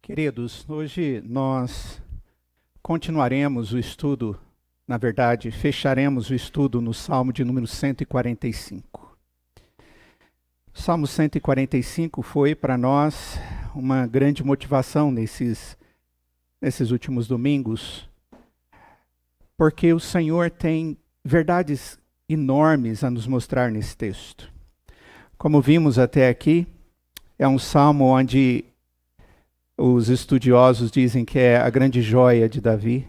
Queridos, hoje nós continuaremos o estudo, na verdade, fecharemos o estudo no Salmo de número 145. O Salmo 145 foi para nós uma grande motivação nesses últimos domingos, porque o Senhor tem verdades enormes a nos mostrar nesse texto. Como vimos até aqui, é um salmo onde os estudiosos dizem que é a grande joia de Davi,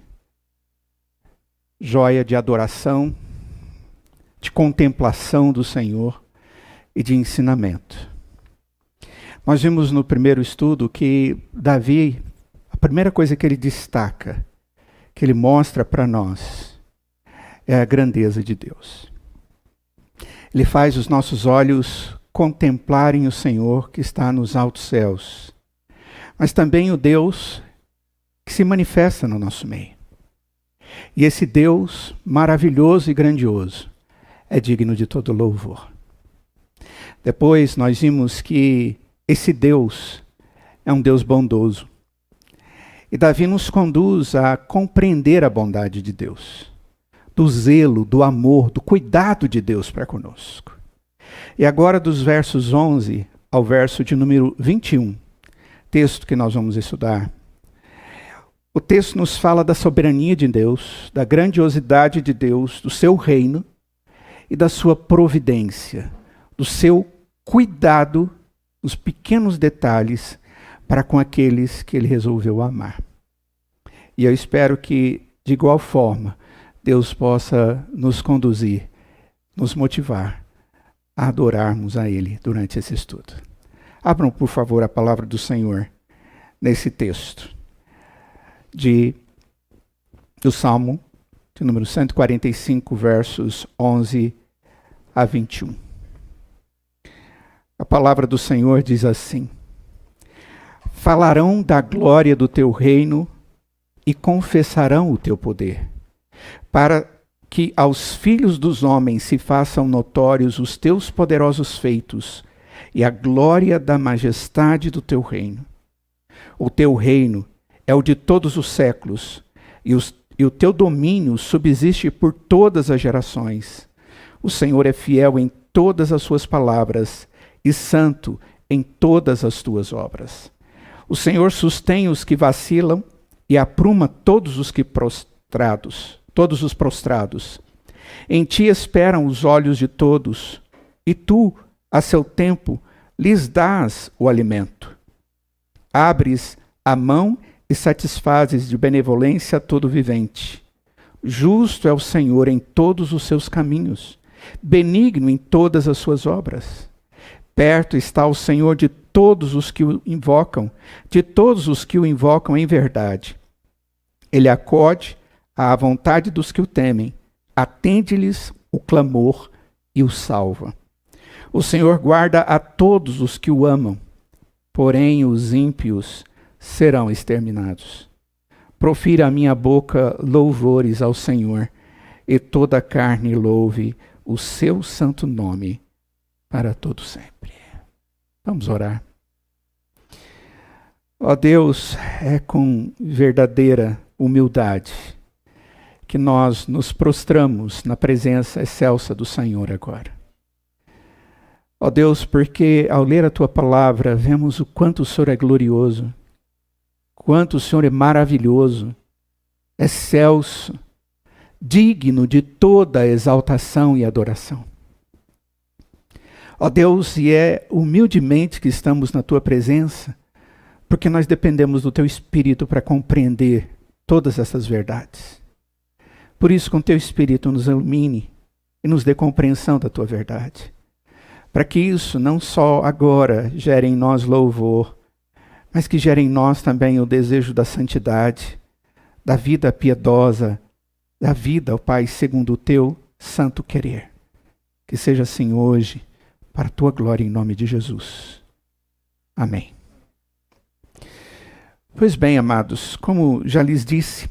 joia de adoração, de contemplação do Senhor e de ensinamento. Nós vimos no primeiro estudo que Davi, a primeira coisa que ele destaca, que ele mostra para nós, é a grandeza de Deus. Ele faz os nossos olhos contemplarem o Senhor que está nos altos céus, mas também o Deus que se manifesta no nosso meio. E esse Deus maravilhoso e grandioso é digno de todo louvor. Depois nós vimos que esse Deus é um Deus bondoso. E Davi nos conduz a compreender a bondade de Deus, do zelo, do amor, do cuidado de Deus para conosco. E agora dos versos 11 ao verso de número 21, texto que nós vamos estudar. O texto nos fala da soberania de Deus, da grandiosidade de Deus, do seu reino e da sua providência, do seu cuidado nos pequenos detalhes para com aqueles que ele resolveu amar. E eu espero que, de igual forma, Deus possa nos conduzir, nos motivar a adorarmos a Ele durante esse estudo. Abram, por favor, a palavra do Senhor nesse texto do Salmo de número 145, versos 11 a 21. A palavra do Senhor diz assim: falarão da glória do teu reino e confessarão o teu poder, para que aos filhos dos homens se façam notórios os teus poderosos feitos e a glória da majestade do teu reino. O teu reino é o de todos os séculos, e o teu domínio subsiste por todas as gerações. O Senhor é fiel em todas as suas palavras e santo em todas as tuas obras. O Senhor sustém os que vacilam e apruma todos os prostrados. Em ti esperam os olhos de todos, e tu, a seu tempo, lhes dás o alimento. Abres a mão e satisfazes de benevolência todo vivente. Justo é o Senhor em todos os seus caminhos, benigno em todas as suas obras. Perto está o Senhor de todos os que o invocam, em verdade. Ele acode à vontade dos que o temem, atende-lhes o clamor e o salva. O Senhor guarda a todos os que o amam, porém os ímpios serão exterminados. Profira a minha boca louvores ao Senhor, e toda a carne louve o seu santo nome para todo sempre. Vamos orar. Ó Deus, é com verdadeira humildade que nós nos prostramos na presença excelsa do Senhor agora. Ó Deus, porque ao ler a Tua palavra, vemos o quanto o Senhor é glorioso, quanto o Senhor é maravilhoso, excelso, digno de toda exaltação e adoração. Ó Deus, e é humildemente que estamos na Tua presença, porque nós dependemos do Teu Espírito para compreender todas essas verdades. Por isso, com Teu Espírito, nos ilumine e nos dê compreensão da Tua verdade. Para que isso não só agora gere em nós louvor, mas que gere em nós também o desejo da santidade, da vida piedosa, da vida, ó Pai, segundo o Teu santo querer. Que seja assim hoje, para a Tua glória, em nome de Jesus. Amém. Pois bem, amados, como já lhes disse,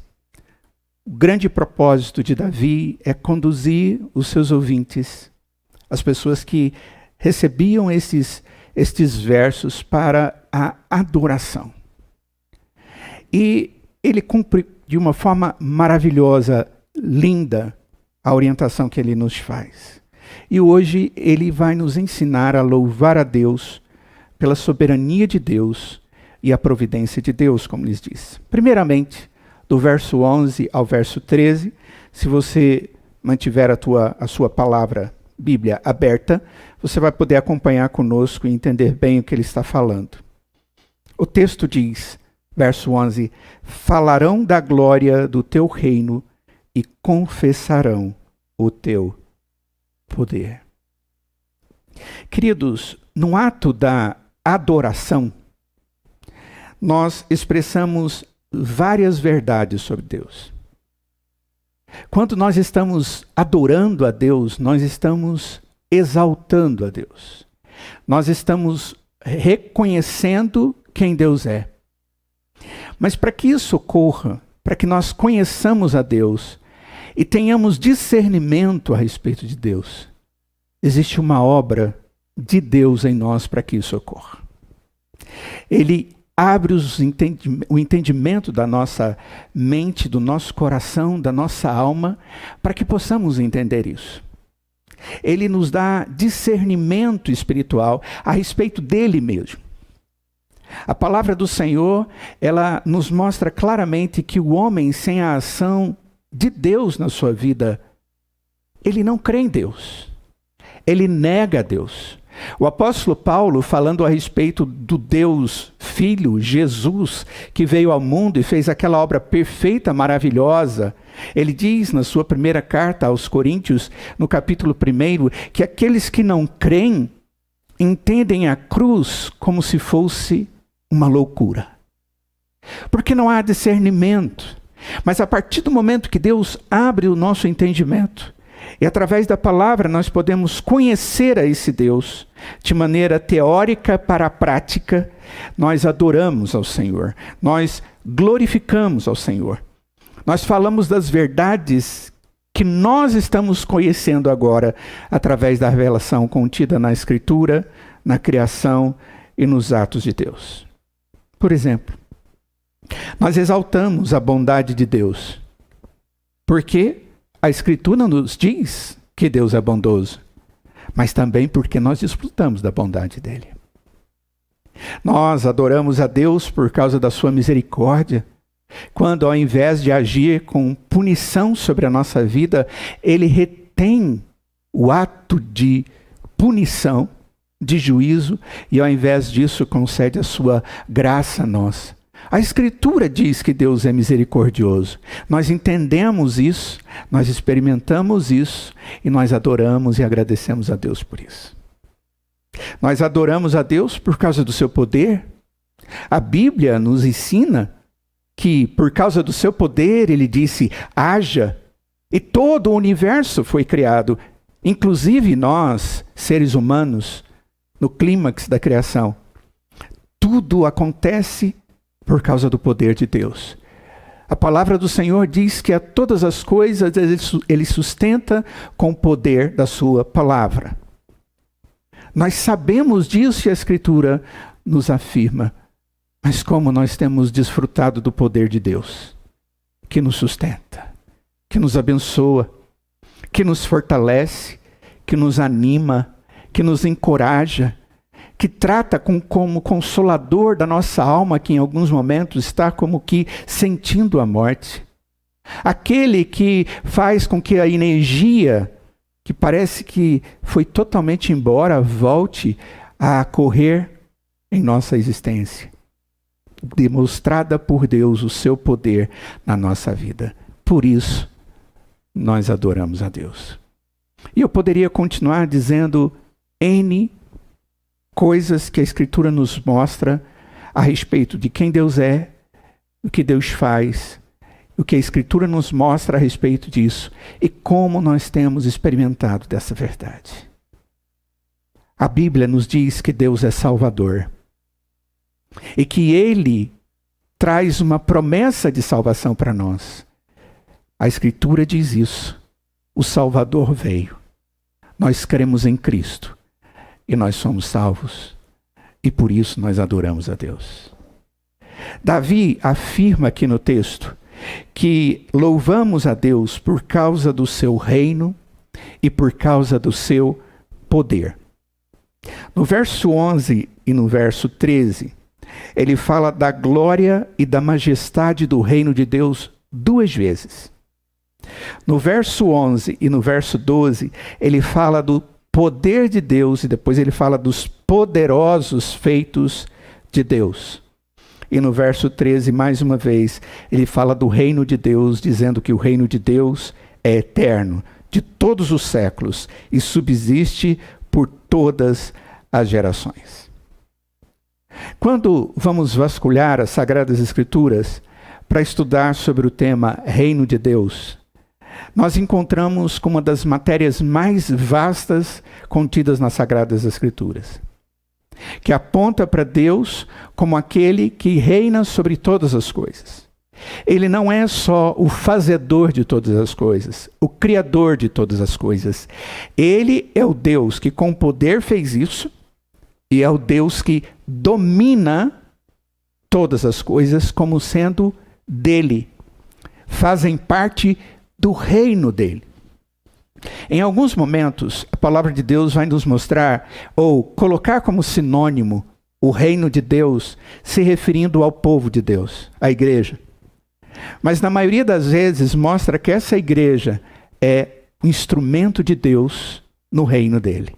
o grande propósito de Davi é conduzir os seus ouvintes, as pessoas que recebiam estes versos, para a adoração. E ele cumpre de uma forma maravilhosa, linda, a orientação que ele nos faz. E hoje ele vai nos ensinar a louvar a Deus pela soberania de Deus e a providência de Deus, como lhes disse. Primeiramente, do verso 11 ao verso 13, se você mantiver a sua palavra, Bíblia, aberta, você vai poder acompanhar conosco e entender bem o que ele está falando. O texto diz, verso 11, falarão da glória do teu reino e confessarão o teu poder. Queridos, no ato da adoração, nós expressamos várias verdades sobre Deus. Quando nós estamos adorando a Deus, nós estamos exaltando a Deus. Nós estamos reconhecendo quem Deus é. Mas para que isso ocorra, para que nós conheçamos a Deus e tenhamos discernimento a respeito de Deus, existe uma obra de Deus em nós para que isso ocorra. Ele abre o entendimento da nossa mente, do nosso coração, da nossa alma, para que possamos entender isso. Ele nos dá discernimento espiritual a respeito dele mesmo. A palavra do Senhor, ela nos mostra claramente que o homem sem a ação de Deus na sua vida, ele não crê em Deus. Ele nega a Deus. O apóstolo Paulo, falando a respeito do Deus Filho, Jesus, que veio ao mundo e fez aquela obra perfeita, maravilhosa, ele diz na sua primeira carta aos Coríntios, no capítulo 1, que aqueles que não creem entendem a cruz como se fosse uma loucura. Porque não há discernimento. Mas a partir do momento que Deus abre o nosso entendimento, e através da palavra nós podemos conhecer a esse Deus de maneira teórica para a prática, nós adoramos ao Senhor, nós glorificamos ao Senhor. Nós falamos das verdades que nós estamos conhecendo agora através da revelação contida na Escritura, na criação e nos atos de Deus. Por exemplo, nós exaltamos a bondade de Deus, porque a Escritura nos diz que Deus é bondoso, mas também porque nós desfrutamos da bondade dele. Nós adoramos a Deus por causa da sua misericórdia, quando ao invés de agir com punição sobre a nossa vida, ele retém o ato de punição, de juízo, e ao invés disso concede a sua graça a nós. A Escritura diz que Deus é misericordioso. Nós entendemos isso, nós experimentamos isso e nós adoramos e agradecemos a Deus por isso. Nós adoramos a Deus por causa do seu poder. A Bíblia nos ensina que por causa do seu poder ele disse, haja, e todo o universo foi criado, inclusive nós, seres humanos, no clímax da criação. Tudo acontece por causa do poder de Deus. A palavra do Senhor diz que a todas as coisas ele sustenta com o poder da sua palavra. Nós sabemos disso e a Escritura nos afirma. Mas como nós temos desfrutado do poder de Deus, que nos sustenta, que nos abençoa, que nos fortalece, que nos anima, que nos encoraja, que trata como consolador da nossa alma, que em alguns momentos está como que sentindo a morte. Aquele que faz com que a energia, que parece que foi totalmente embora, volte a correr em nossa existência. Demonstrada por Deus o seu poder na nossa vida. Por isso, nós adoramos a Deus. E eu poderia continuar dizendo N coisas que a Escritura nos mostra a respeito de quem Deus é, o que Deus faz, o que a Escritura nos mostra a respeito disso e como nós temos experimentado dessa verdade. A Bíblia nos diz que Deus é Salvador e que Ele traz uma promessa de salvação para nós. A Escritura diz isso. O Salvador veio. Nós cremos em Cristo. E nós somos salvos. E por isso nós adoramos a Deus. Davi afirma aqui no texto que louvamos a Deus por causa do seu reino e por causa do seu poder. No verso 11 e no verso 13, ele fala da glória e da majestade do reino de Deus 2 vezes. No verso 11 e no verso 12, ele fala do poder de Deus e depois ele fala dos poderosos feitos de Deus. E no verso 13, mais uma vez, ele fala do reino de Deus, dizendo que o reino de Deus é eterno, de todos os séculos, e subsiste por todas as gerações. Quando vamos vasculhar as Sagradas Escrituras para estudar sobre o tema Reino de Deus, nós encontramos com uma das matérias mais vastas contidas nas Sagradas Escrituras, que aponta para Deus como aquele que reina sobre todas as coisas. Ele não é só o fazedor de todas as coisas, o criador de todas as coisas. Ele é o Deus que com poder fez isso e é o Deus que domina todas as coisas como sendo dele. Fazem parte do reino dele. Em alguns momentos, a palavra de Deus vai nos mostrar, ou colocar como sinônimo, o reino de Deus, se referindo ao povo de Deus, à igreja. Mas na maioria das vezes mostra que essa igreja é instrumento de Deus no reino dele.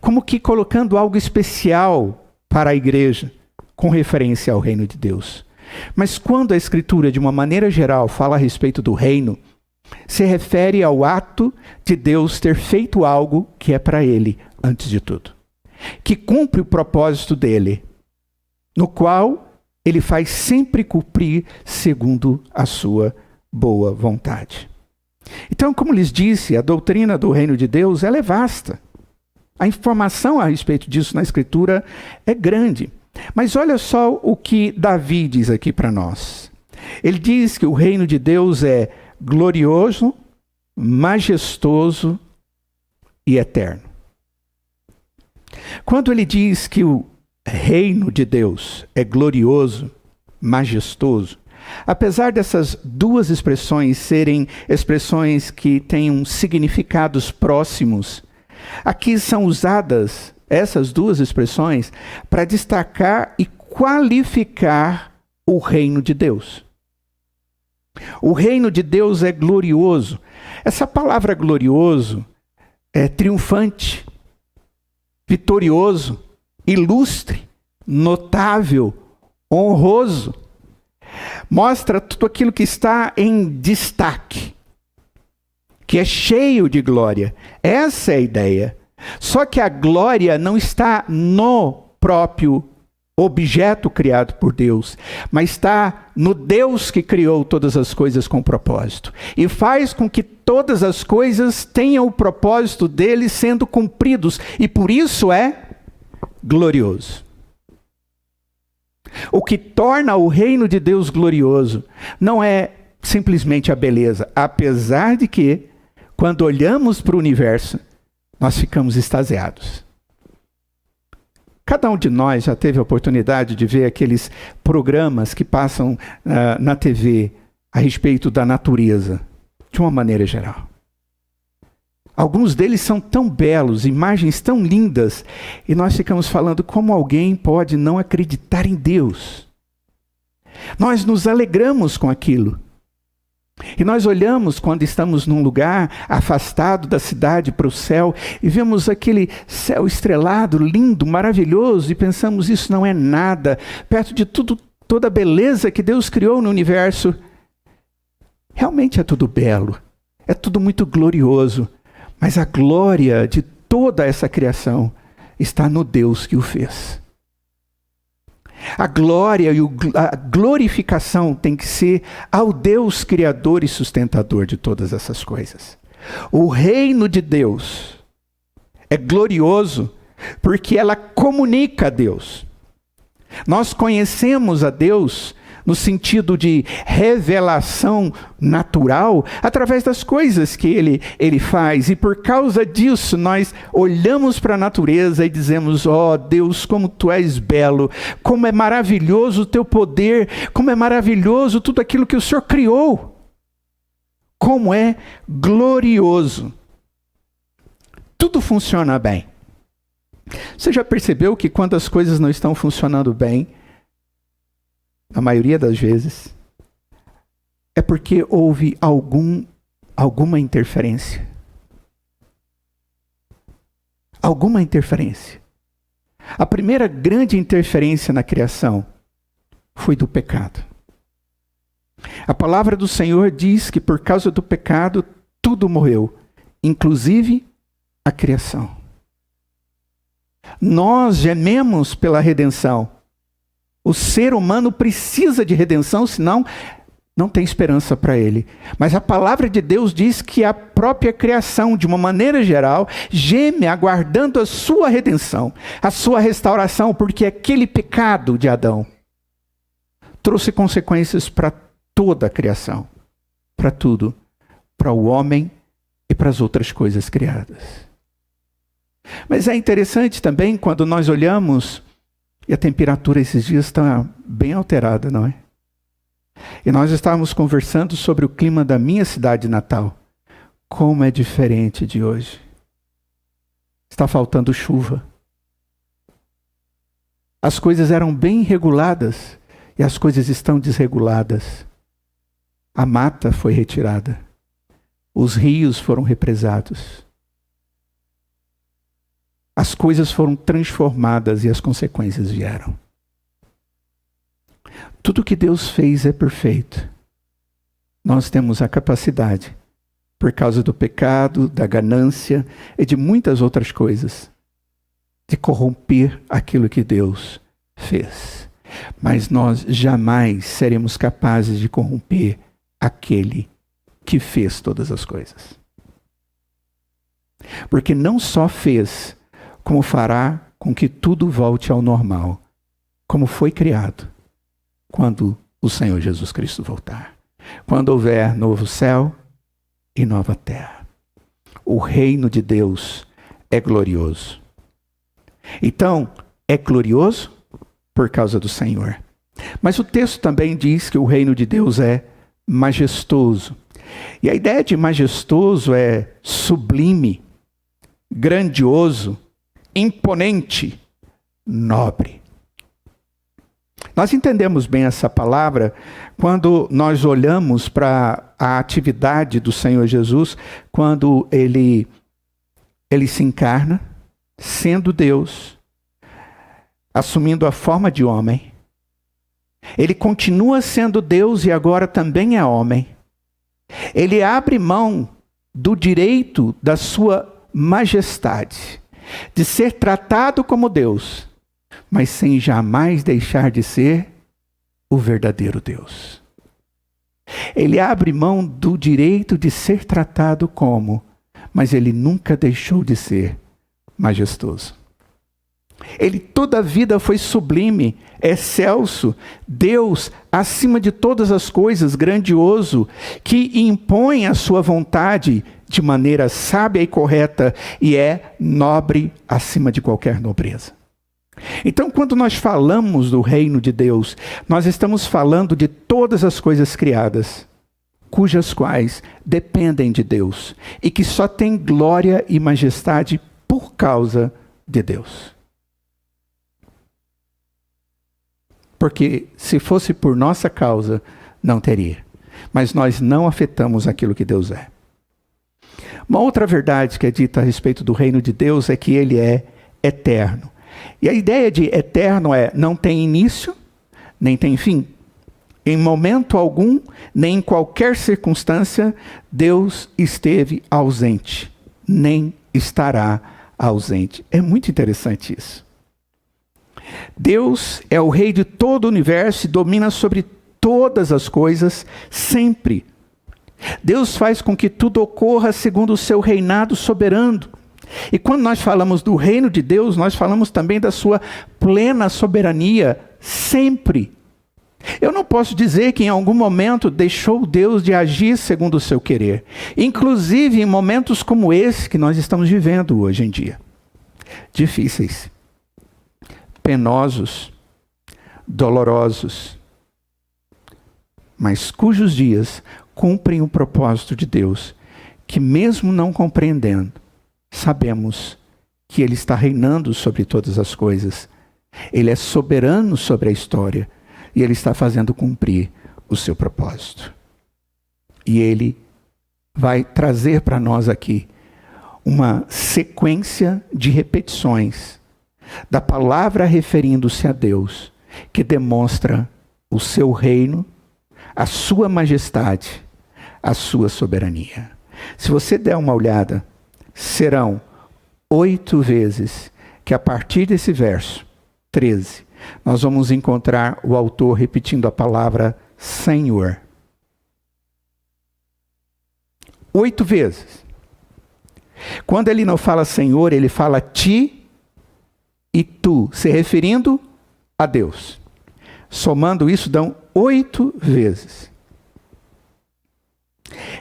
Como que colocando algo especial para a igreja, com referência ao reino de Deus. Mas quando a Escritura, de uma maneira geral, fala a respeito do reino, se refere ao ato de Deus ter feito algo que é para ele, antes de tudo. Que cumpre o propósito dele, no qual ele faz sempre cumprir segundo a sua boa vontade. Então, como lhes disse, a doutrina do reino de Deus ela é vasta. A informação a respeito disso na Escritura é grande. Mas olha só o que Davi diz aqui para nós. Ele diz que o reino de Deus é glorioso, majestoso e eterno. Quando ele diz que o reino de Deus é glorioso, majestoso, apesar dessas duas expressões serem expressões que têm significados próximos, aqui são usadas essas duas expressões para destacar e qualificar o reino de Deus. O reino de Deus é glorioso. Essa palavra glorioso é triunfante, vitorioso, ilustre, notável, honroso. Mostra tudo aquilo que está em destaque, que é cheio de glória. Essa é a ideia. Só que a glória não está no próprio objeto criado por Deus, mas está no Deus que criou todas as coisas com propósito. E faz com que todas as coisas tenham o propósito dele sendo cumpridos. E por isso é glorioso. O que torna o reino de Deus glorioso não é simplesmente a beleza, apesar de que, quando olhamos para o universo, nós ficamos extasiados. Cada um de nós já teve a oportunidade de ver aqueles programas que passam na TV a respeito da natureza, de uma maneira geral. Alguns deles são tão belos, imagens tão lindas, e nós ficamos falando como alguém pode não acreditar em Deus. Nós nos alegramos com aquilo. E nós olhamos quando estamos num lugar afastado da cidade para o céu e vemos aquele céu estrelado, lindo, maravilhoso, e pensamos, isso não é nada, perto de toda a beleza que Deus criou no universo. Realmente é tudo belo, é tudo muito glorioso, mas a glória de toda essa criação está no Deus que o fez. A glória e a glorificação tem que ser ao Deus criador e sustentador de todas essas coisas. O reino de Deus é glorioso porque ela comunica a Deus. Nós conhecemos a Deus no sentido de revelação natural, através das coisas que ele faz. E por causa disso, nós olhamos para a natureza e dizemos: ó Deus, como tu és belo, como é maravilhoso o teu poder, como é maravilhoso tudo aquilo que o Senhor criou, como é glorioso. Tudo funciona bem. Você já percebeu que quando as coisas não estão funcionando bem, a maioria das vezes, é porque houve alguma interferência. Alguma interferência. A primeira grande interferência na criação foi do pecado. A palavra do Senhor diz que por causa do pecado, tudo morreu, inclusive a criação. Nós gememos pela redenção. O ser humano precisa de redenção, senão não tem esperança para ele. Mas a palavra de Deus diz que a própria criação, de uma maneira geral, geme aguardando a sua redenção, a sua restauração, porque aquele pecado de Adão trouxe consequências para toda a criação, para tudo, para o homem e para as outras coisas criadas. Mas é interessante também quando nós olhamos, e a temperatura esses dias está bem alterada, não é? E nós estávamos conversando sobre o clima da minha cidade natal. Como é diferente de hoje. Está faltando chuva. As coisas eram bem reguladas e as coisas estão desreguladas. A mata foi retirada. Os rios foram represados. As coisas foram transformadas e as consequências vieram. Tudo que Deus fez é perfeito. Nós temos a capacidade, por causa do pecado, da ganância e de muitas outras coisas, de corromper aquilo que Deus fez. Mas nós jamais seremos capazes de corromper aquele que fez todas as coisas. Porque não só fez, como fará com que tudo volte ao normal, como foi criado, quando o Senhor Jesus Cristo voltar. Quando houver novo céu e nova terra. O reino de Deus é glorioso. Então, é glorioso por causa do Senhor. Mas o texto também diz que o reino de Deus é majestoso. E a ideia de majestoso é sublime, grandioso, imponente, nobre. Nós entendemos bem essa palavra quando nós olhamos para a atividade do Senhor Jesus, quando ele se encarna, sendo Deus, assumindo a forma de homem. Ele continua sendo Deus e agora também é homem. Ele abre mão do direito da sua majestade, de ser tratado como Deus, mas sem jamais deixar de ser o verdadeiro Deus. Ele abre mão do direito de ser tratado como, mas ele nunca deixou de ser majestoso. Ele toda a vida foi sublime, excelso, Deus acima de todas as coisas, grandioso, que impõe a sua vontade de maneira sábia e correta e é nobre acima de qualquer nobreza. Então, quando nós falamos do reino de Deus, nós estamos falando de todas as coisas criadas, cujas quais dependem de Deus e que só têm glória e majestade por causa de Deus. Porque se fosse por nossa causa, não teria. Mas nós não afetamos aquilo que Deus é. Uma outra verdade que é dita a respeito do reino de Deus é que ele é eterno. E a ideia de eterno é não tem início, nem tem fim. Em momento algum, nem em qualquer circunstância, Deus esteve ausente, nem estará ausente. É muito interessante isso. Deus é o rei de todo o universo e domina sobre todas as coisas sempre. Deus faz com que tudo ocorra segundo o seu reinado soberano. E quando nós falamos do reino de Deus, nós falamos também da sua plena soberania sempre. Eu não posso dizer que em algum momento deixou Deus de agir segundo o seu querer. Inclusive em momentos como esse que nós estamos vivendo hoje em dia. Difíceis, penosos, dolorosos, mas cujos dias cumprem o propósito de Deus, que mesmo não compreendendo, sabemos que Ele está reinando sobre todas as coisas. Ele é soberano sobre a história e Ele está fazendo cumprir o seu propósito. E Ele vai trazer para nós aqui uma sequência de repetições da palavra referindo-se a Deus, que demonstra o seu reino, a sua majestade, a sua soberania. Se você der uma olhada, serão 8 vezes que a partir desse verso 13, nós vamos encontrar o autor repetindo a palavra Senhor. 8 vezes. Quando ele não fala Senhor, ele fala ti e tu, se referindo a Deus. Somando isso, dão 8 vezes.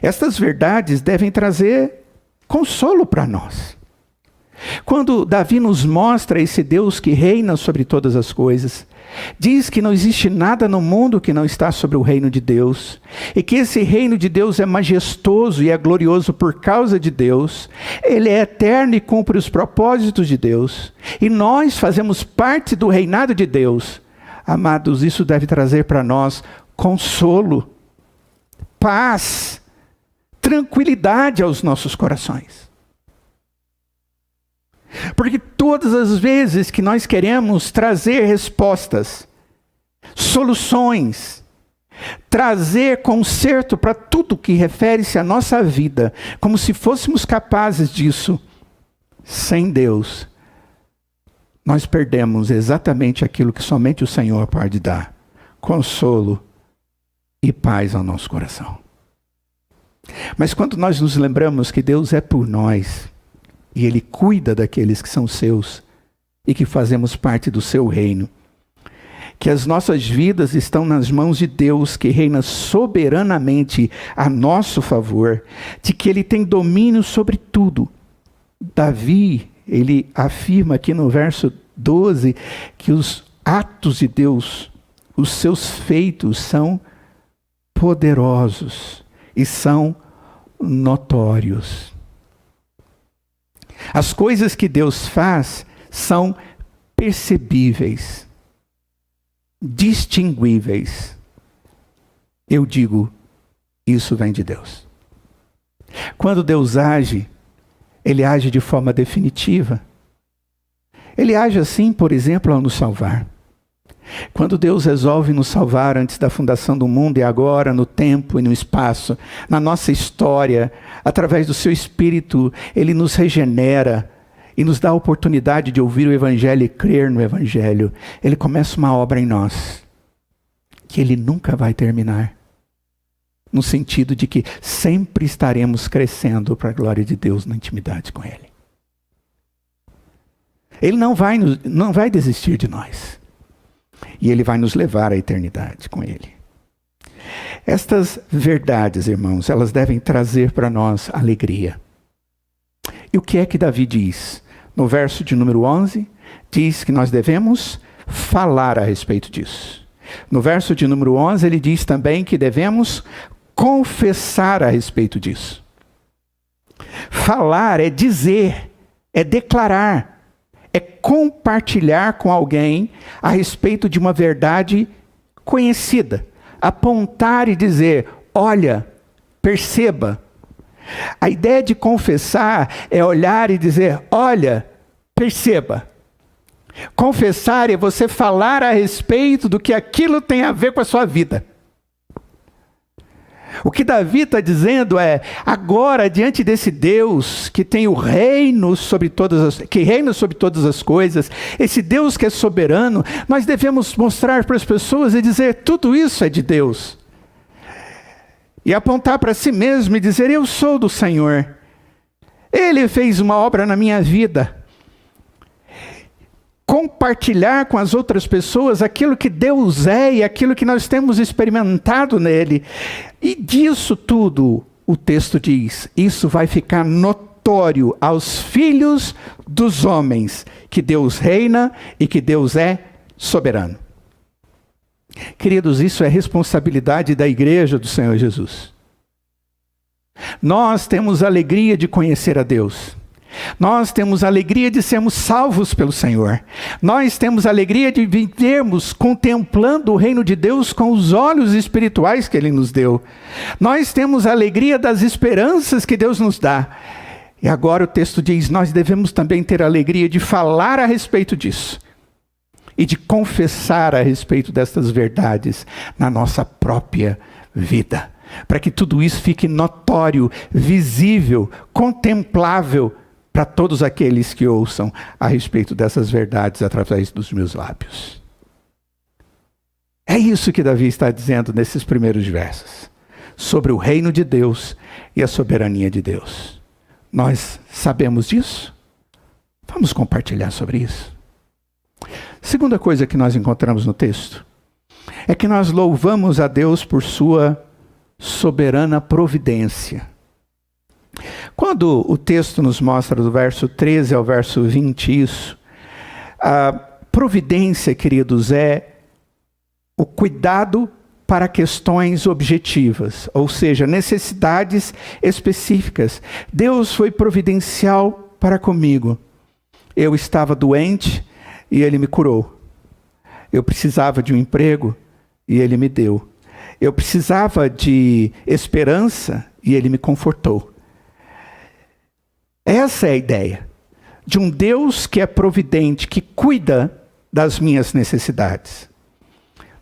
Estas verdades devem trazer consolo para nós. Quando Davi nos mostra esse Deus que reina sobre todas as coisas, diz que não existe nada no mundo que não está sobre o reino de Deus, e que esse reino de Deus é majestoso e é glorioso por causa de Deus, ele é eterno e cumpre os propósitos de Deus, e nós fazemos parte do reinado de Deus. Amados, isso deve trazer para nós consolo, paz, tranquilidade aos nossos corações. Porque todas as vezes que nós queremos trazer respostas, soluções, trazer conserto para tudo que refere-se à nossa vida, como se fôssemos capazes disso, sem Deus, nós perdemos exatamente aquilo que somente o Senhor pode dar: consolo e paz ao nosso coração. Mas quando nós nos lembramos que Deus é por nós, e Ele cuida daqueles que são seus e que fazemos parte do seu reino, que as nossas vidas estão nas mãos de Deus, que reina soberanamente a nosso favor, de que Ele tem domínio sobre tudo. Davi, ele afirma aqui no verso 12, que os atos de Deus, os seus feitos são poderosos e são notórios. As coisas que Deus faz são percebíveis, distinguíveis. Eu digo, isso vem de Deus. Quando Deus age, Ele age de forma definitiva. Ele age assim, por exemplo, ao nos salvar. Quando Deus resolve nos salvar antes da fundação do mundo e agora, no tempo e no espaço, na nossa história, através do seu Espírito, Ele nos regenera e nos dá a oportunidade de ouvir o Evangelho e crer no Evangelho. Ele começa uma obra em nós, que Ele nunca vai terminar. No sentido de que sempre estaremos crescendo para a glória de Deus na intimidade com Ele. Ele não vai desistir de nós. E Ele vai nos levar à eternidade com Ele. Estas verdades, irmãos, elas devem trazer para nós alegria. E o que é que Davi diz? No verso de número 11, diz que nós devemos falar a respeito disso. No verso de número 11, ele diz também que devemos confessar a respeito disso. Falar é dizer, é declarar, é compartilhar com alguém a respeito de uma verdade conhecida. Apontar e dizer, olha, perceba. A ideia de confessar é olhar e dizer, olha, perceba. Confessar é você falar a respeito do que aquilo tem a ver com a sua vida. O que Davi está dizendo é, agora diante desse Deus que tem o reino sobre que reina sobre todas as coisas, esse Deus que é soberano, nós devemos mostrar para as pessoas e dizer, tudo isso é de Deus. E apontar para si mesmo e dizer, eu sou do Senhor. Ele fez uma obra na minha vida. compartilhar com as outras pessoas aquilo que Deus é e aquilo que nós temos experimentado nele. E disso tudo, o texto diz, isso vai ficar notório aos filhos dos homens, que Deus reina e que Deus é soberano. Queridos, isso é responsabilidade da igreja do Senhor Jesus. Nós temos a alegria de conhecer a Deus. Nós temos a alegria de sermos salvos pelo Senhor. Nós temos a alegria de vivermos contemplando o reino de Deus com os olhos espirituais que Ele nos deu. Nós temos a alegria das esperanças que Deus nos dá. E agora o texto diz, nós devemos também ter a alegria de falar a respeito disso. E de confessar a respeito destas verdades na nossa própria vida. Para que tudo isso fique notório, visível, contemplável para todos aqueles que ouçam a respeito dessas verdades através dos meus lábios. É isso que Davi está dizendo nesses primeiros versos, sobre o reino de Deus e a soberania de Deus. Nós sabemos disso? Vamos compartilhar sobre isso. Segunda coisa que nós encontramos no texto é que nós louvamos a Deus por sua soberana providência. Quando o texto nos mostra do verso 13 ao verso 20 isso, a providência, queridos, é o cuidado para questões objetivas, ou seja, necessidades específicas. Deus foi providencial para comigo. Eu estava doente e Ele me curou. Eu precisava de um emprego e Ele me deu. Eu precisava de esperança e Ele me confortou. Essa é a ideia de um Deus que é providente, que cuida das minhas necessidades.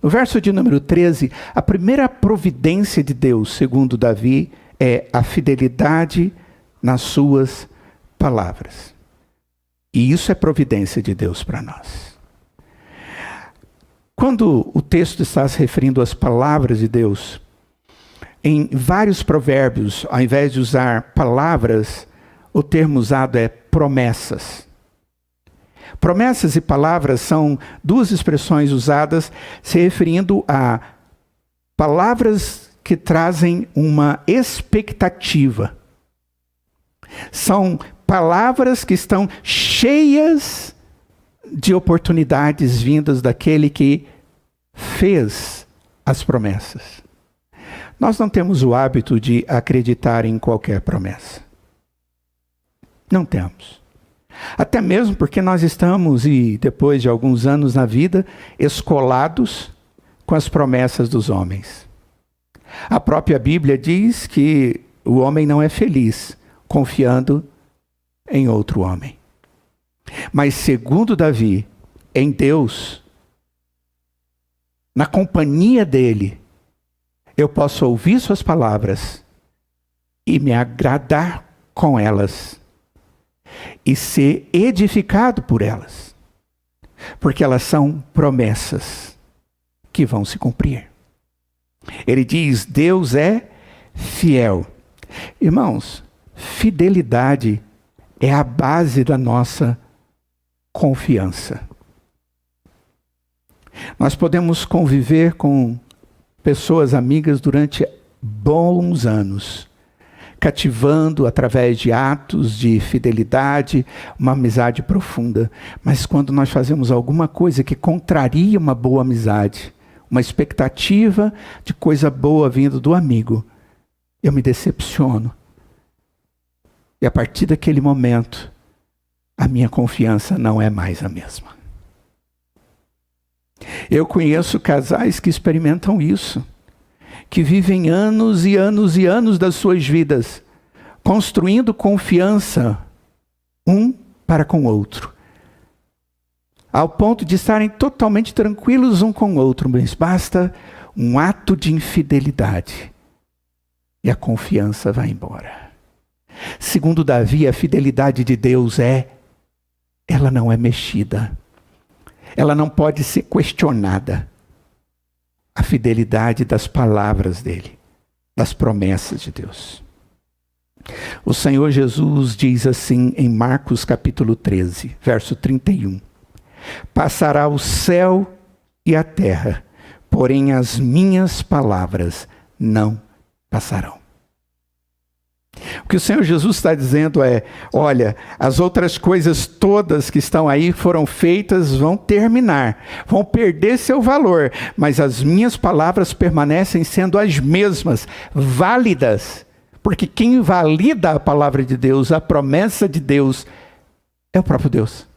No verso de número 13, a primeira providência de Deus, segundo Davi, é a fidelidade nas suas palavras. E isso é providência de Deus para nós. Quando o texto está se referindo às palavras de Deus, em vários provérbios, ao invés de usar palavras, o termo usado é promessas. Promessas e palavras são duas expressões usadas se referindo a palavras que trazem uma expectativa. São palavras que estão cheias de oportunidades vindas daquele que fez as promessas. Nós não temos o hábito de acreditar em qualquer promessa. Não temos. Até mesmo porque nós estamos, e depois de alguns anos na vida, escolados com as promessas dos homens. A própria Bíblia diz que o homem não é feliz confiando em outro homem. Mas segundo Davi, em Deus, na companhia dele, eu posso ouvir suas palavras e me agradar com elas. E ser edificado por elas. Porque elas são promessas que vão se cumprir. Ele diz, Deus é fiel. Irmãos, fidelidade é a base da nossa confiança. Nós podemos conviver com pessoas amigas durante bons anos, cativando através de atos de fidelidade, uma amizade profunda. Mas quando nós fazemos alguma coisa que contraria uma boa amizade, uma expectativa de coisa boa vindo do amigo, eu me decepciono. E a partir daquele momento, a minha confiança não é mais a mesma. Eu conheço casais que experimentam isso, que vivem anos e anos e anos das suas vidas, construindo confiança um para com o outro, ao ponto de estarem totalmente tranquilos um com o outro, mas basta um ato de infidelidade e a confiança vai embora. Segundo Davi, a fidelidade de Deus ela não é mexida, ela não pode ser questionada. A fidelidade das palavras dele, das promessas de Deus. O Senhor Jesus diz assim em Marcos capítulo 13, verso 31. Passará o céu e a terra, porém as minhas palavras não passarão. O que o Senhor Jesus está dizendo é, olha, as outras coisas todas que estão aí foram feitas, vão terminar, vão perder seu valor, mas as minhas palavras permanecem sendo as mesmas, válidas, porque quem valida a palavra de Deus, a promessa de Deus, é o próprio Deus.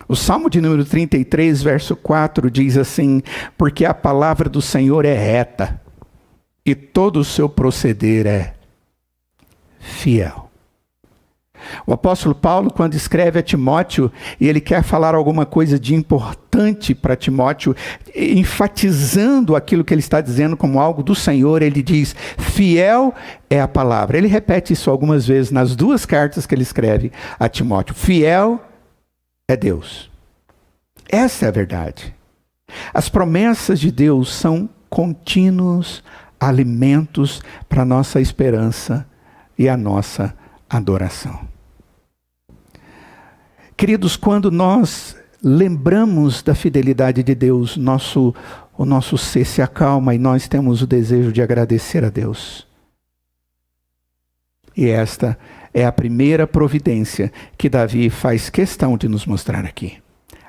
O Salmo de número 33, verso 4, diz assim, porque a palavra do Senhor é reta, e todo o seu proceder é fiel. O apóstolo Paulo, quando escreve a Timóteo, e ele quer falar alguma coisa de importante para Timóteo, enfatizando aquilo que ele está dizendo como algo do Senhor, ele diz, fiel é a palavra. Ele repete isso algumas vezes nas 2 cartas que ele escreve a Timóteo. Fiel é Deus. Essa é a verdade. As promessas de Deus são contínuos alimentos para a nossa esperança e a nossa adoração. Queridos, quando nós lembramos da fidelidade de Deus, o nosso ser se acalma e nós temos o desejo de agradecer a Deus. E esta é a primeira providência que Davi faz questão de nos mostrar aqui.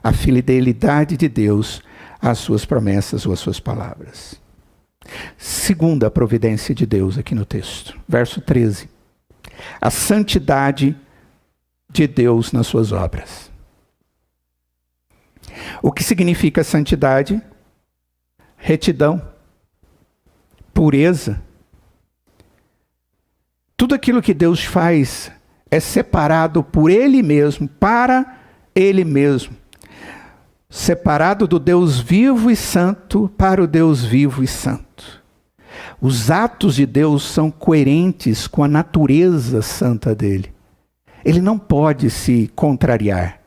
A fidelidade de Deus às suas promessas ou às suas palavras. Segunda providência de Deus aqui no texto, verso 13. A santidade de Deus nas suas obras. O que significa santidade? Retidão, pureza. Tudo aquilo que Deus faz é separado por Ele mesmo, para Ele mesmo. Separado do Deus vivo e santo para o Deus vivo e santo. Os atos de Deus são coerentes com a natureza santa dele. Ele não pode se contrariar.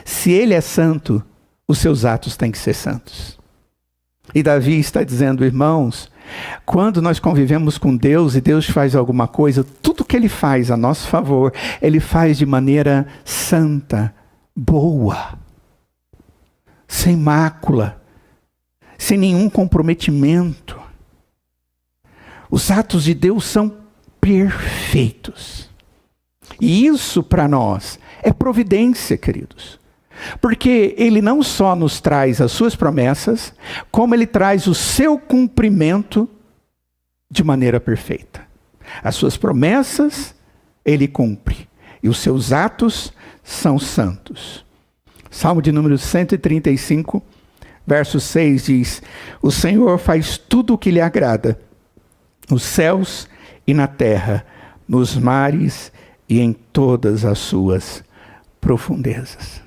Se ele é santo, os seus atos têm que ser santos. E Davi está dizendo, irmãos, quando nós convivemos com Deus e Deus faz alguma coisa, tudo que ele faz a nosso favor, ele faz de maneira santa, boa, sem mácula, sem nenhum comprometimento. Os atos de Deus são perfeitos. E isso para nós é providência, queridos. Porque Ele não só nos traz as suas promessas, como Ele traz o seu cumprimento de maneira perfeita. As suas promessas Ele cumpre. E os seus atos são santos. Salmo de número 135, verso 6 diz, o Senhor faz tudo o que lhe agrada, nos céus e na terra, nos mares e em todas as suas profundezas.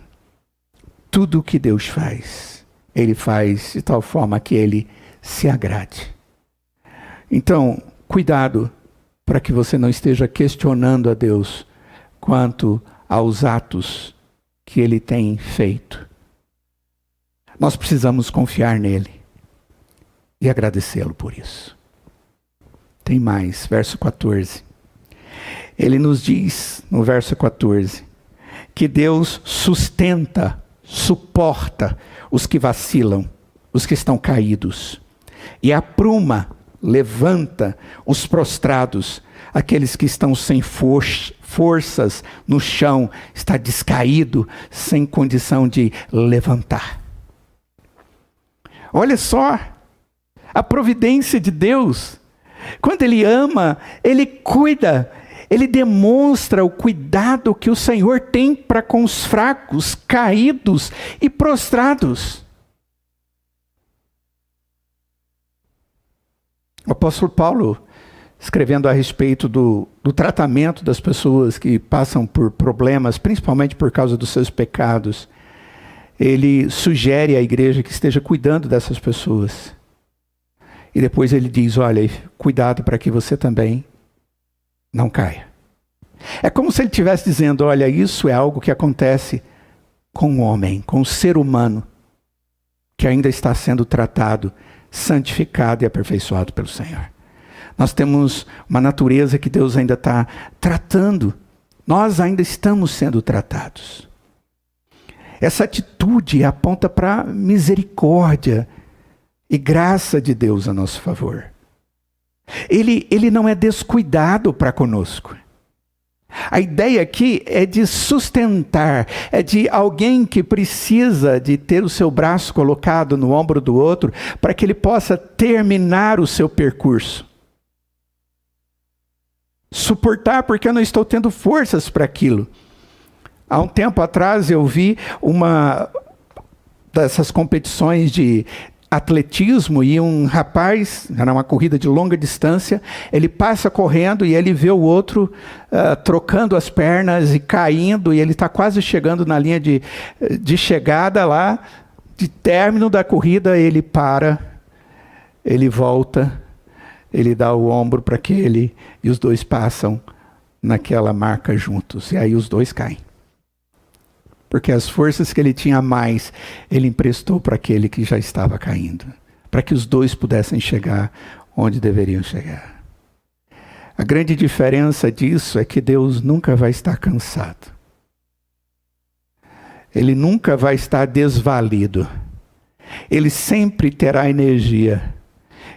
Tudo o que Deus faz, Ele faz de tal forma que Ele se agrade. Então, cuidado para que você não esteja questionando a Deus quanto aos atos que Ele tem feito. Nós precisamos confiar nele e agradecê-lo por isso. Tem mais, verso 14. Ele nos diz, no verso 14, que Deus sustenta, suporta os que vacilam, os que estão caídos, e apruma, levanta os prostrados, aqueles que estão sem forças no chão, está descaído, sem condição de levantar. Olha só, a providência de Deus, quando Ele ama, Ele cuida, Ele demonstra o cuidado que o Senhor tem para com os fracos, caídos e prostrados. O apóstolo Paulo, escrevendo a respeito do tratamento das pessoas que passam por problemas, principalmente por causa dos seus pecados, ele sugere à igreja que esteja cuidando dessas pessoas. E depois ele diz, olha, cuidado para que você também não caia. É como se ele estivesse dizendo, olha, isso é algo que acontece com o homem, com o ser humano, que ainda está sendo tratado, santificado e aperfeiçoado pelo Senhor. Nós temos uma natureza que Deus ainda está tratando. Nós ainda estamos sendo tratados. Essa atitude aponta para misericórdia e graça de Deus a nosso favor. Ele não é descuidado para conosco. A ideia aqui é de sustentar, é de alguém que precisa de ter o seu braço colocado no ombro do outro para que ele possa terminar o seu percurso. Suportar porque eu não estou tendo forças para aquilo. Há um tempo atrás eu vi uma dessas competições de atletismo e um rapaz, era uma corrida de longa distância, ele passa correndo e ele vê o outro trocando as pernas e caindo, e ele está quase chegando na linha de chegada lá, de término da corrida. Ele para, ele volta, ele dá o ombro para aquele, e os dois passam naquela marca juntos, e aí os dois caem. Porque as forças que ele tinha a mais, ele emprestou para aquele que já estava caindo, para que os dois pudessem chegar onde deveriam chegar. A grande diferença disso é que Deus nunca vai estar cansado. Ele nunca vai estar desvalido. Ele sempre terá energia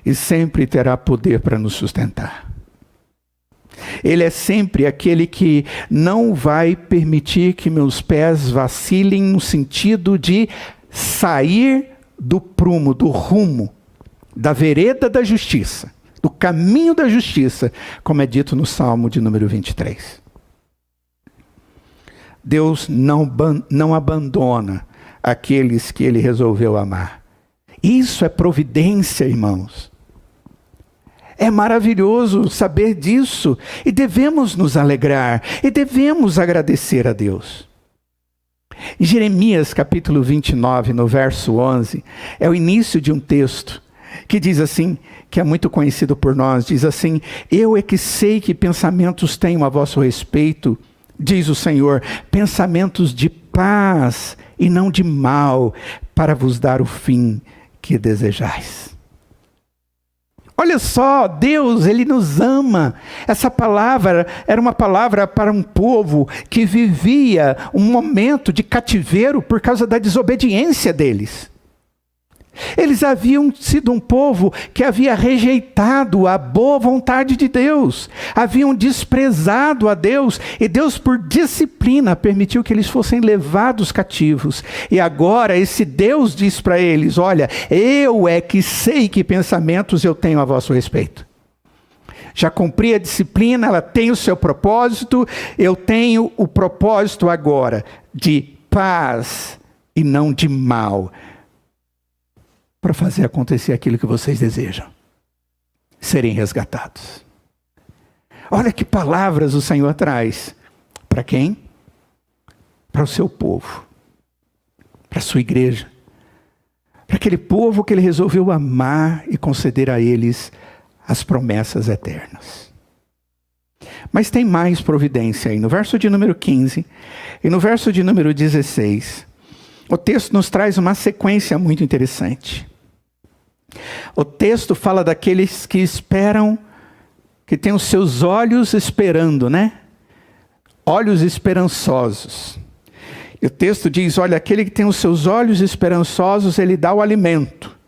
e sempre terá poder para nos sustentar. Ele é sempre aquele que não vai permitir que meus pés vacilem no sentido de sair do prumo, do rumo, da vereda da justiça, do caminho da justiça, como é dito no Salmo de número 23. Deus não abandona aqueles que Ele resolveu amar. Isso é providência, irmãos. É maravilhoso saber disso, e devemos nos alegrar, e devemos agradecer a Deus. Em Jeremias capítulo 29, no verso 11, é o início de um texto que diz assim, que é muito conhecido por nós, diz assim: eu é que sei que pensamentos tenho a vosso respeito, diz o Senhor, pensamentos de paz e não de mal, para vos dar o fim que desejais. Olha só, Deus, Ele nos ama. Essa palavra era uma palavra para um povo que vivia um momento de cativeiro por causa da desobediência deles. Eles haviam sido um povo que havia rejeitado a boa vontade de Deus, haviam desprezado a Deus, e Deus, por disciplina, permitiu que eles fossem levados cativos. E agora esse Deus diz para eles: olha, eu é que sei que pensamentos eu tenho a vosso respeito. Já cumpri a disciplina, ela tem o seu propósito, eu tenho o propósito agora de paz e não de mal, para fazer acontecer aquilo que vocês desejam, serem resgatados. Olha que palavras o Senhor traz. Para quem? Para o seu povo, para a sua igreja, para aquele povo que Ele resolveu amar e conceder a eles as promessas eternas. Mas tem mais providência aí. No verso de número 15 e no verso de número 16, o texto nos traz uma sequência muito interessante. O texto fala daqueles que esperam, que têm os seus olhos esperando, né? Olhos esperançosos. E o texto diz: olha, aquele que tem os seus olhos esperançosos, ele dá o alimento.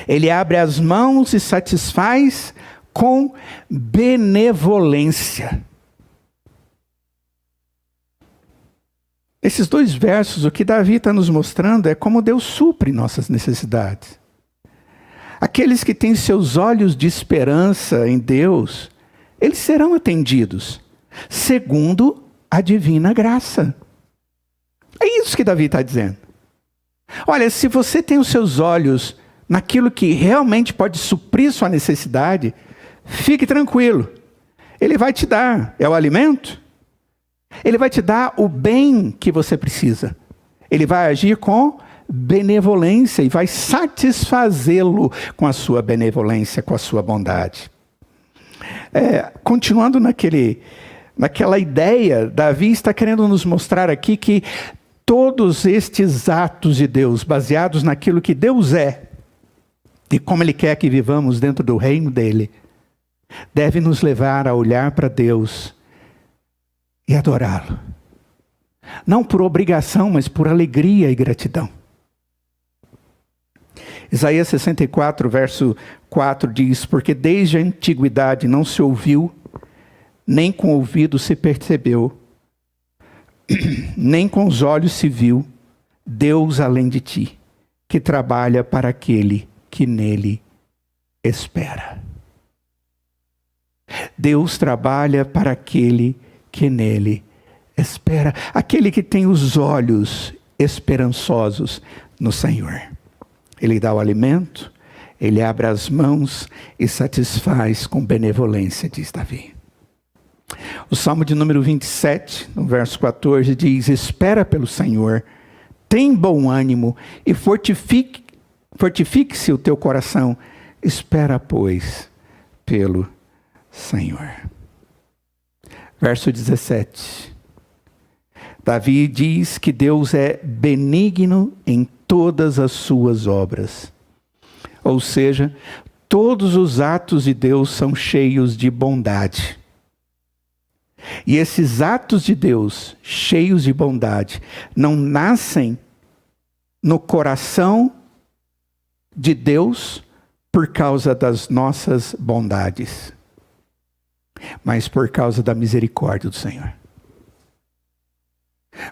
Ele abre as mãos e satisfaz com benevolência. Esses dois versos, o que Davi está nos mostrando é como Deus supre nossas necessidades. Aqueles que têm seus olhos de esperança em Deus, eles serão atendidos, segundo a divina graça. É isso que Davi está dizendo. Olha, se você tem os seus olhos naquilo que realmente pode suprir sua necessidade, fique tranquilo. Ele vai te dar, é o alimento. Ele vai te dar o bem que você precisa. Ele vai agir com benevolência e vai satisfazê-lo com a sua benevolência, com a sua bondade. Continuando naquela ideia, Davi está querendo nos mostrar aqui que todos estes atos de Deus, baseados naquilo que Deus é e como Ele quer que vivamos dentro do reino dEle, deve nos levar a olhar para Deus e adorá-lo. não por obrigação, mas por alegria e gratidão. Isaías 64, verso 4 diz: porque desde a antiguidade não se ouviu, nem com o ouvido se percebeu, nem com os olhos se viu, Deus além de ti, que trabalha para aquele que nele espera. Deus trabalha para aquele que nele espera, aquele que tem os olhos esperançosos no Senhor. Ele dá o alimento, ele abre as mãos e satisfaz com benevolência, diz Davi. O Salmo de número 27, no verso 14, diz: espera pelo Senhor, tem bom ânimo e fortifique-se o teu coração. Espera, pois, pelo Senhor. Verso 17. Davi diz que Deus é benigno em todas as suas obras. Ou seja, todos os atos de Deus são cheios de bondade. E esses atos de Deus, cheios de bondade, não nascem no coração de Deus por causa das nossas bondades, mas por causa da misericórdia do Senhor.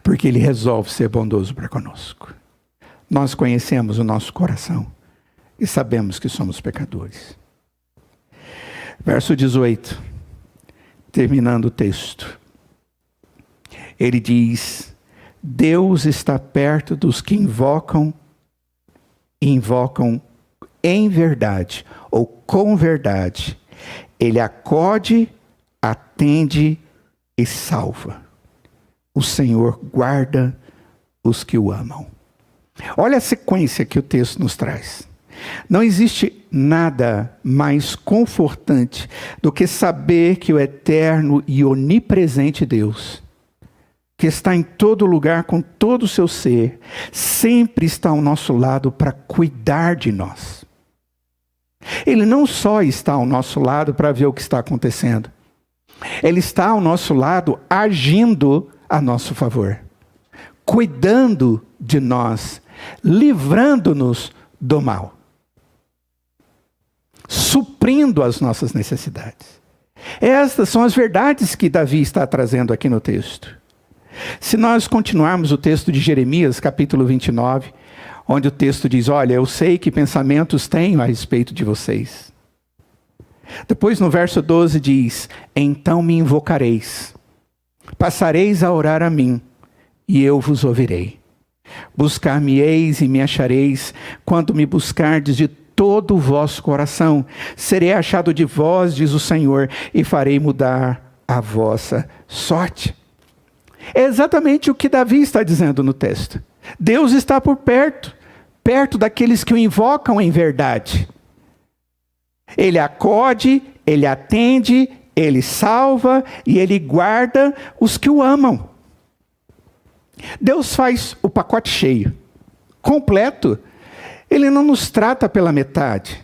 Porque Ele resolve ser bondoso para conosco. Nós conhecemos o nosso coração e sabemos que somos pecadores. Verso 18, terminando o texto. Ele diz: Deus está perto dos que invocam em verdade, ou com verdade. Ele acode, atende e salva. O Senhor guarda os que o amam. Olha a sequência que o texto nos traz. Não existe nada mais confortante do que saber que o eterno e onipresente Deus, que está em todo lugar com todo o seu ser, sempre está ao nosso lado para cuidar de nós. Ele não só está ao nosso lado para ver o que está acontecendo. Ele está ao nosso lado agindo a nosso favor, cuidando de nós, livrando-nos do mal, suprindo as nossas necessidades. Estas são as verdades que Davi está trazendo aqui no texto. Se nós continuarmos o texto de Jeremias, capítulo 29, onde o texto diz: olha, eu sei que pensamentos tenho a respeito de vocês. Depois no verso 12 diz: então me invocareis, passareis a orar a mim, e eu vos ouvirei. Buscar-me-eis e me achareis, quando me buscardes de todo o vosso coração. Serei achado de vós, diz o Senhor, e farei mudar a vossa sorte. É exatamente o que Davi está dizendo no texto. Deus está por perto, perto daqueles que o invocam em verdade. Ele acode, ele atende, ele salva e ele guarda os que o amam. Deus faz o pacote cheio, completo. Ele não nos trata pela metade.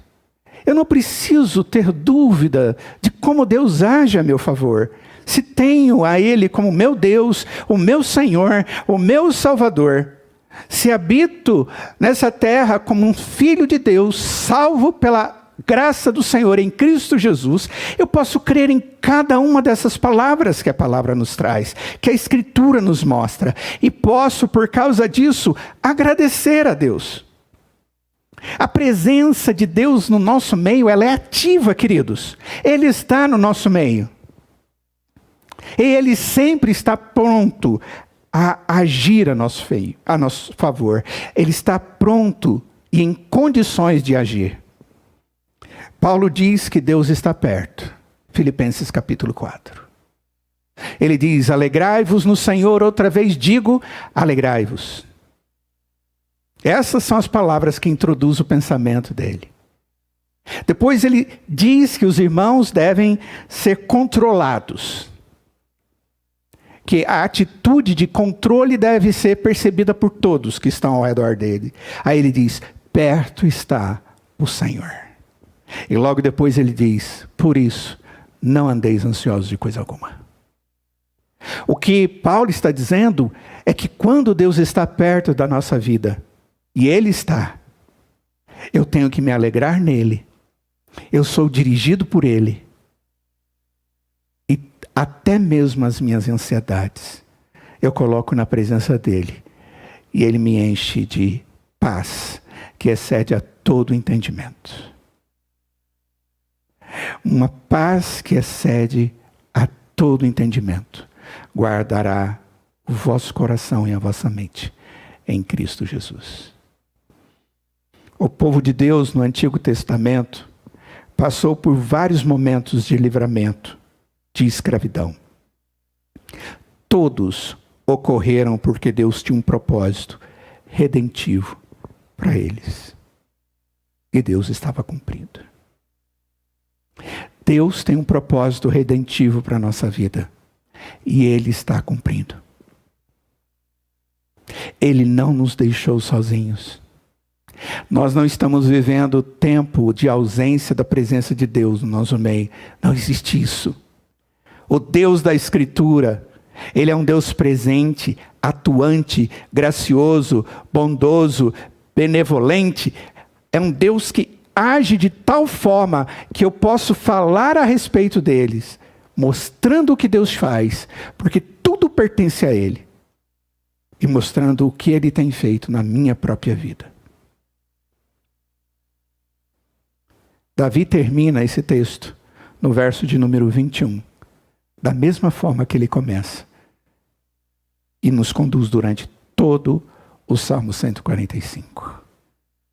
Eu não preciso ter dúvida de como Deus age a meu favor. Se tenho a Ele como meu Deus, o meu Senhor, o meu Salvador. Se habito nessa terra como um filho de Deus, salvo pela graça do Senhor em Cristo Jesus, eu posso crer em cada uma dessas palavras que a palavra nos traz, que a Escritura nos mostra. E posso, por causa disso, agradecer a Deus. A presença de Deus no nosso meio, ela é ativa, queridos. Ele está no nosso meio. E Ele sempre está pronto a agir a nosso favor. Ele está pronto e em condições de agir. Paulo diz que Deus está perto. Filipenses capítulo 4. Ele diz: alegrai-vos no Senhor, outra vez digo, alegrai-vos. Essas são as palavras que introduzem o pensamento dele. Depois ele diz que os irmãos devem ser controlados. Que a atitude de controle deve ser percebida por todos que estão ao redor dele. Aí ele diz: perto está o Senhor. E logo depois ele diz: por isso, não andeis ansiosos de coisa alguma. O que Paulo está dizendo é que quando Deus está perto da nossa vida, e Ele está, eu tenho que me alegrar nele. Eu sou dirigido por Ele. E até mesmo as minhas ansiedades, eu coloco na presença dEle. E Ele me enche de paz, que excede a todo entendimento. Uma paz que excede a todo entendimento guardará o vosso coração e a vossa mente em Cristo Jesus. O povo de Deus no Antigo Testamento passou por vários momentos de livramento, de escravidão. Todos ocorreram porque Deus tinha um propósito redentivo para eles. E Deus estava cumprindo. Deus tem um propósito redentivo para a nossa vida. E Ele está cumprindo. Ele não nos deixou sozinhos. Nós não estamos vivendo tempo de ausência da presença de Deus no nosso meio. Não existe isso. O Deus da Escritura, Ele é um Deus presente, atuante, gracioso, bondoso, benevolente. É um Deus que age de tal forma que eu posso falar a respeito deles, mostrando o que Deus faz, porque tudo pertence a Ele, e mostrando o que Ele tem feito na minha própria vida. Davi termina esse texto no verso de número 21, da mesma forma que ele começa, e nos conduz durante todo o Salmo 145.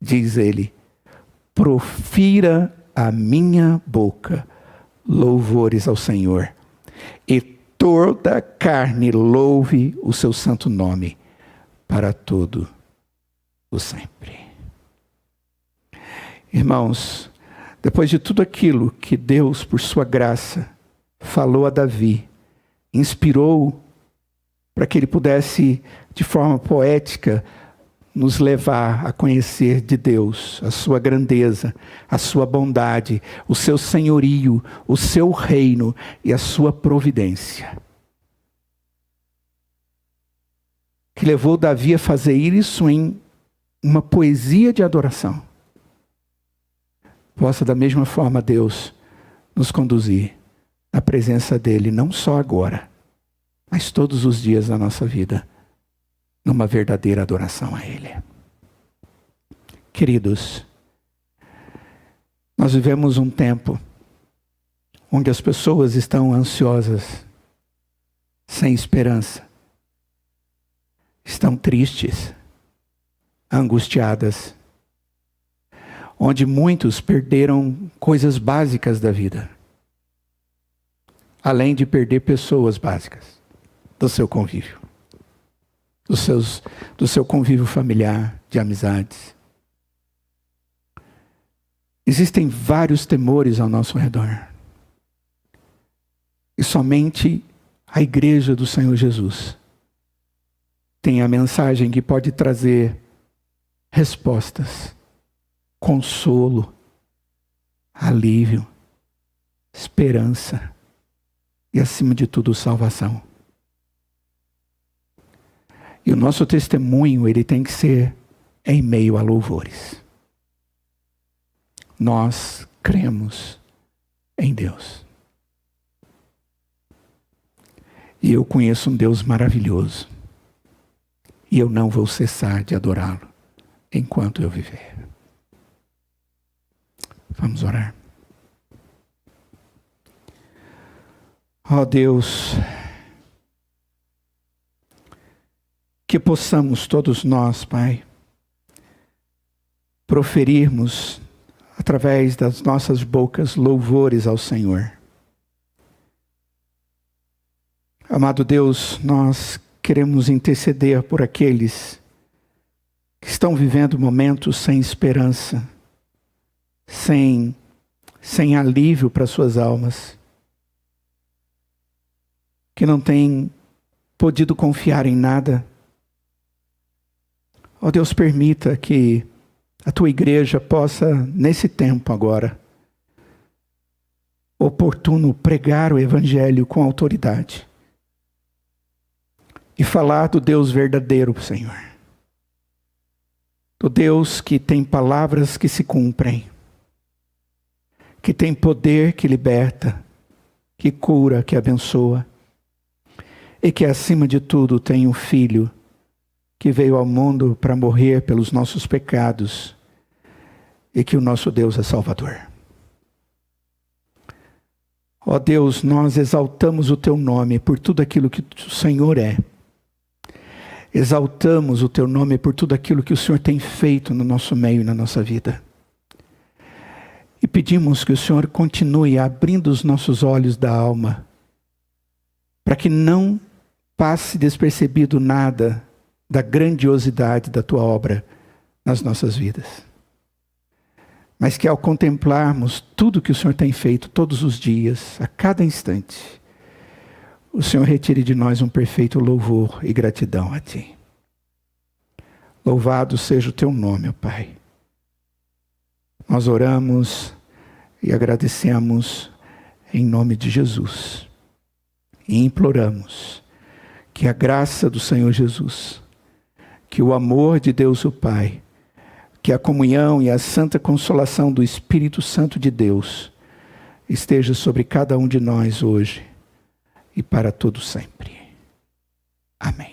Diz ele: profira a minha boca louvores ao Senhor, e toda a carne louve o seu santo nome para todo o sempre. Irmãos, depois de tudo aquilo que Deus, por sua graça, falou a Davi, inspirou para que ele pudesse, de forma poética, nos levar a conhecer de Deus, a sua grandeza, a sua bondade, o seu senhorio, o seu reino e a sua providência. Que levou Davi a fazer isso em uma poesia de adoração. Possa da mesma forma Deus nos conduzir na presença dEle, não só agora, mas todos os dias da nossa vida, numa verdadeira adoração a Ele. Queridos, nós vivemos um tempo onde as pessoas estão ansiosas, sem esperança, estão tristes, angustiadas, onde muitos perderam coisas básicas da vida, além de perder pessoas básicas do seu convívio, do seu convívio familiar, de amizades. Existem vários temores ao nosso redor. E somente a igreja do Senhor Jesus tem a mensagem que pode trazer respostas, consolo, alívio, esperança e, acima de tudo, salvação. E o nosso testemunho, ele tem que ser em meio a louvores. Nós cremos em Deus. E eu conheço um Deus maravilhoso. E eu não vou cessar de adorá-lo enquanto eu viver. Vamos orar. Ó Deus, que possamos todos nós, Pai, proferirmos através das nossas bocas louvores ao Senhor. Amado Deus, nós queremos interceder por aqueles que estão vivendo momentos sem esperança, sem alívio para suas almas, que não têm podido confiar em nada. Ó Deus, permita que a Tua igreja possa, nesse tempo agora, oportuno, pregar o Evangelho com autoridade. e falar do Deus verdadeiro, Senhor. Do Deus que tem palavras que se cumprem, que tem poder que liberta, que cura, que abençoa, e que acima de tudo tem um Filho que veio ao mundo para morrer pelos nossos pecados, e que o nosso Deus é Salvador. Ó Deus, nós exaltamos o Teu nome por tudo aquilo que o Senhor é. Exaltamos o Teu nome por tudo aquilo que o Senhor tem feito no nosso meio e na nossa vida. E pedimos que o Senhor continue abrindo os nossos olhos da alma, para que não passe despercebido nada da grandiosidade da Tua obra nas nossas vidas. Mas que ao contemplarmos tudo que o Senhor tem feito todos os dias, a cada instante, o Senhor retire de nós um perfeito louvor e gratidão a Ti. Louvado seja o Teu nome, ó Pai. Nós oramos e agradecemos em nome de Jesus. E imploramos que a graça do Senhor Jesus, que o amor de Deus o Pai, que a comunhão e a santa consolação do Espírito Santo de Deus esteja sobre cada um de nós hoje e para todo sempre. Amém.